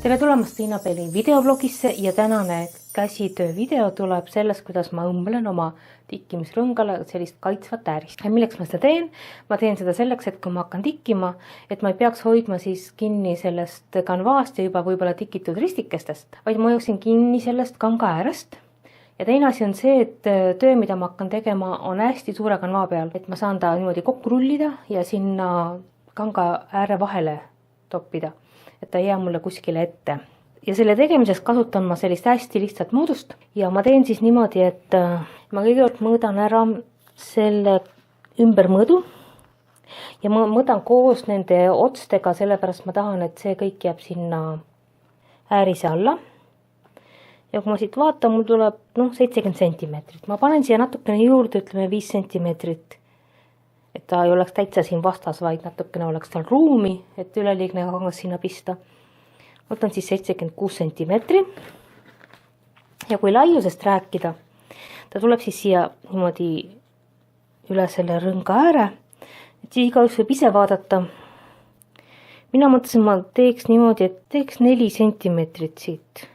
Tere tulemast Tiina Peli videoblogisse ja tänane käsitöö video tuleb sellest, kuidas ma õmblen oma tikkimisrõngale sellist kaitsvat äärist. Ja milleks ma seda teen? Ma teen seda selleks, et kui ma hakkan tikkima, et ma ei peaks hoidma siis kinni sellest kanvaast ja juba võib-olla tikitud ristikestest, vaid ma hoiaksin kinni sellest kanga äärest. Ja teine asi on see, et töö, mida ma hakkan tegema, on hästi suure kanva peal, et ma saan ta niimoodi kokku rullida ja sinna kanga ääre vahele toppida, et ta ei jää mulle kuskile ette. Ja selle tegemiseks kasutan ma sellist hästi lihtsat moodust ja ma teen siis niimoodi, et ma kõigepealt mõõdan ära selle ümbermõõdu ja ma mõõdan koos nende otstega, sellepärast ma tahan, et see kõik jääb sinna äärise alla. Ja kui ma siit vaatan, mul tuleb 70 sentimeetrit. Ma panen siia natukene juurde, ütleme 5 sentimeetrit, et ta ei oleks täitsa siin vastas, vaid natukene oleks tal ruumi, et üleliigne kangas sinna pista. Võtan siis 76 sentimeetri. Ja kui laiusest rääkida, ta tuleb siis siia niimoodi üle selle rõnga ääre, et siis igaüks võib ise vaadata. Mina mõtlesin, ma teeks niimoodi, et teeks 4 sentimeetrit siit.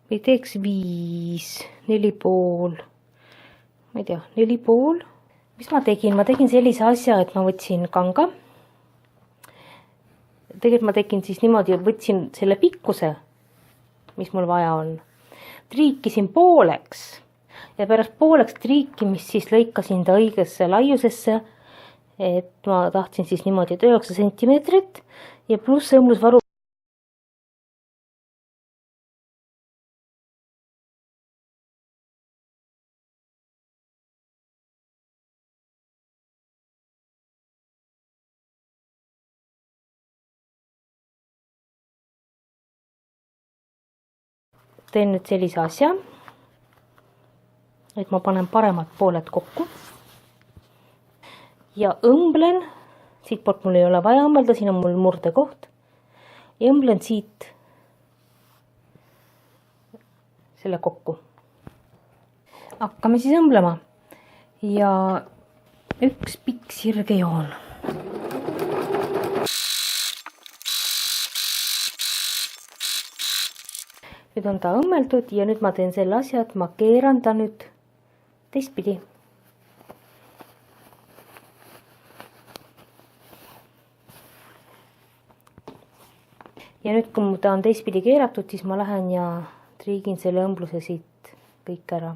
Või teeks 5, 4,5, ma ei tea, 4,5. Mis ma tegin? Ma tegin sellise asja, et ma võtsin kanga. Tegelikult ma tegin siis niimoodi, et võtsin selle pikkuse, mis mul vaja on. Triikisin pooleks ja pärast pooleks triikimist siis lõikasin ta õigesse laiusesse, et ma tahtsin siis niimoodi, et 9 sentimeetrit ja pluss õmblusvaru. Teen nüüd sellise asja, et ma panen paremad pooled kokku ja õmblen, siit poolt mul ei ole vaja õmbelda, siin on mul murdekoht ja õmblen siit selle kokku. Hakkame siis õmblema ja üks pikk sirge joon. Nüüd on ta õmmeldud ja nüüd ma teen selle asja, et ma keeran ta nüüd teistpidi. Ja nüüd, kui ta on teistpidi keeratud, siis ma lähen ja triigin selle õmbluse siit kõik ära.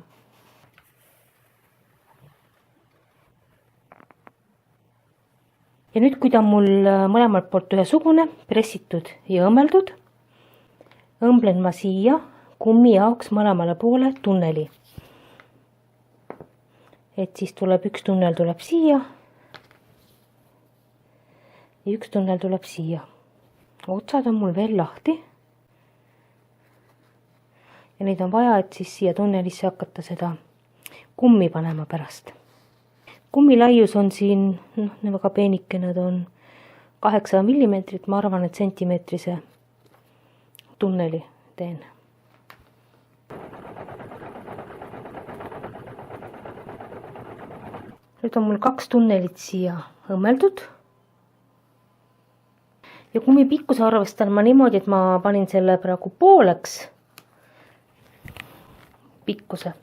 Ja nüüd, kui ta on mul mõlemalt poolt ühesugune, pressitud ja õmmeldud, õmblen ma siia kummi jaoks mõlemale poole tunneli. Et siis tuleb üks tunnel tuleb siia ja üks tunnel tuleb siia. Otsad on mul veel lahti. Ja neid on vaja, et siis siia tunnelisse hakata seda kummi panema pärast. Kummi laius on siin, väga peenike, nad on 8 millimeetrit, ma arvan, et sentimeetrise tunneli teen. Nüüd on mul 2 tunnelit siia õmmeldud. Ja kummi pikkuse arvestan ma niimoodi, et ma panin selle praegu pooleks pikkuse.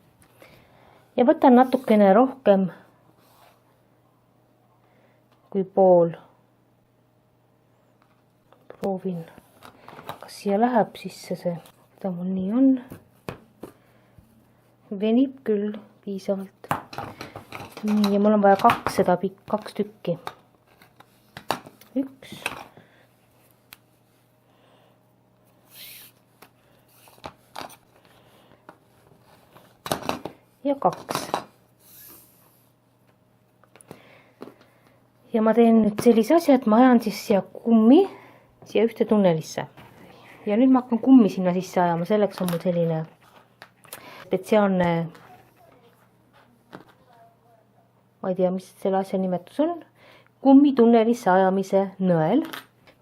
Ja võtan natukene rohkem kui pool. Proovin. Kas siia läheb sisse see, mida mul nii on. Venib küll piisavalt. Nii, ja mul on vaja 2 tükki. 1. Ja 2. Ja ma teen nüüd sellise asja, et ma ajan siis siia kummi, siia ühte tunnelisse. Ja nüüd ma hakkan kummi sinna sisse ajama, selleks on mul selline spetsiaalne, ma ei tea, mis selle asja nimetus on, kummi tunnelisse ajamise nõel.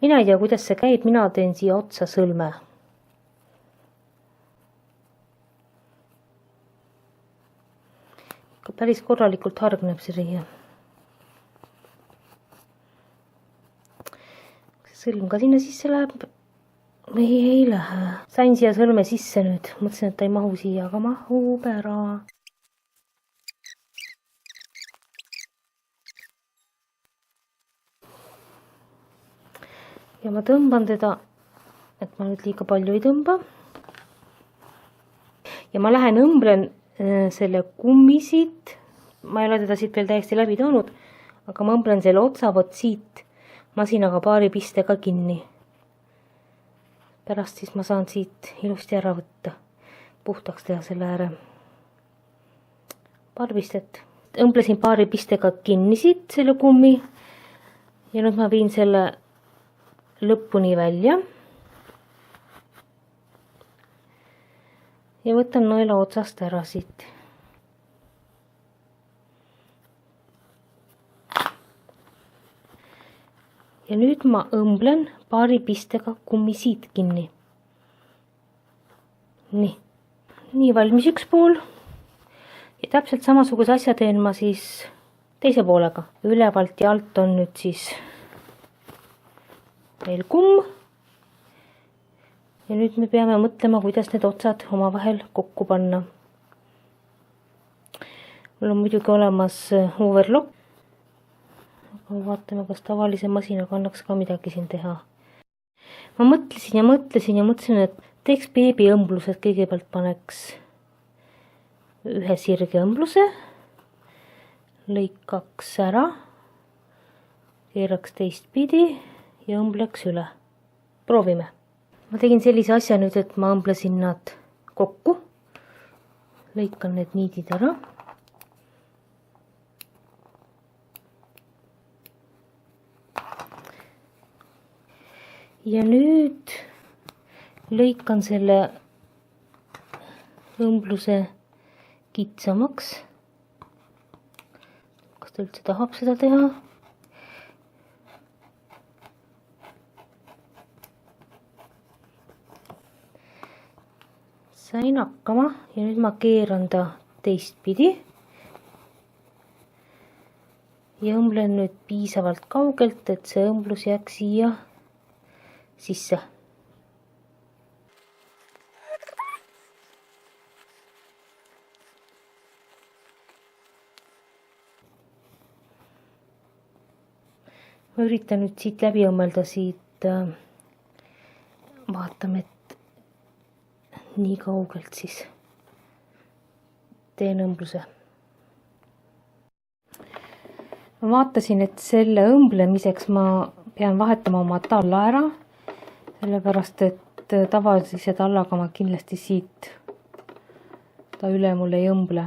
Mina ei tea, kuidas see käib, mina teen siia otsa sõlme. Päris korralikult hargneb see riie. Sõlm ka sinna sisse läheb. ei lähe. Sain siia sõrme sisse nüüd. Mõtlesin, et ta ei mahu siia, aga mahub ära. Ja ma tõmban teda, et ma nüüd liiga palju ei tõmba. Ja ma lähen õmblen selle kummi siit. Ma ei ole teda siit veel täiesti läbi toonud, aga ma õmblen selle otsavõtt siit masinaga paari pistega kinni. Pärast siis ma saan siit ilusti ära võtta, puhtaks teha selle ääre. Paar pistet. Õmblesin paari pistega kinni siit selle kummi ja nüüd ma viin selle lõpuni välja ja võtan nõela otsast ära siit. Ja nüüd ma õmblen paari pistega kummi siit kinni. Nii valmis üks pool ja täpselt samasuguse asja teen ma siis teise poolega. Ülevalt ja alt on nüüd siis meil kumm. Ja nüüd me peame mõtlema, kuidas need otsad omavahel kokku panna. Mul on muidugi olemas overlock. Aga vaatame, kas tavalise masinaga annaks ka midagi siin teha. Ma mõtlesin, et teeks beebiõmblused. Kõigepealt paneks ühe sirge õmbluse, lõikaks ära, keeraks teistpidi ja õmbleks üle. Proovime. Ma tegin sellise asja nüüd, et ma õmblesin nad kokku. Lõikan need niidid ära. Ja nüüd lõikan selle õmbluse kitsamaks. Kas ta üldse tahab seda teha? Sain hakkama ja nüüd ma keeran ta teistpidi ja õmblen nüüd piisavalt kaugelt, et see õmblus jääks siia sisse. Ma üritan nüüd siit läbi õmmelda siit, vaatame, et nii kaugelt siis teen õmbluse. Ma vaatasin, et selle õmblemiseks ma pean vahetama oma talla ära, sellepärast et tavalise tallaga ma kindlasti siit ta üle mul ei õmble.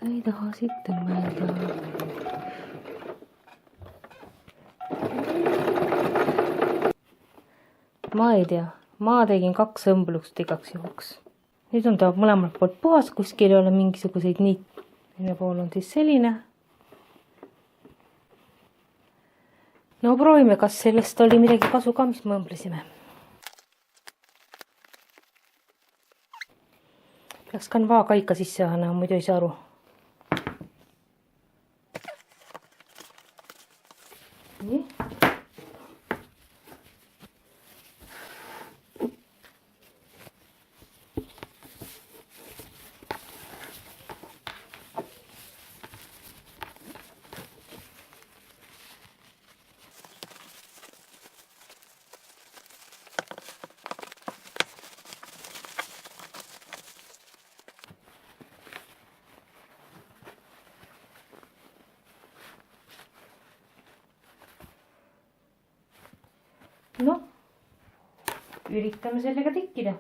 Ta ei taha siit õmmelda. Ma ei tea, ma tegin 2 õmblust igaks juhuks. Nüüd on ta mõlemalt poolt puhas, kuskil ei ole mingisuguseid niit. Teine pool on siis selline. No proovime, kas sellest oli midagi kasu ka, mis me õmblesime. Läks kanvaa ka ikka sisse anna, muidu ei saa aru. Nii. No, üritame sellega tikkida.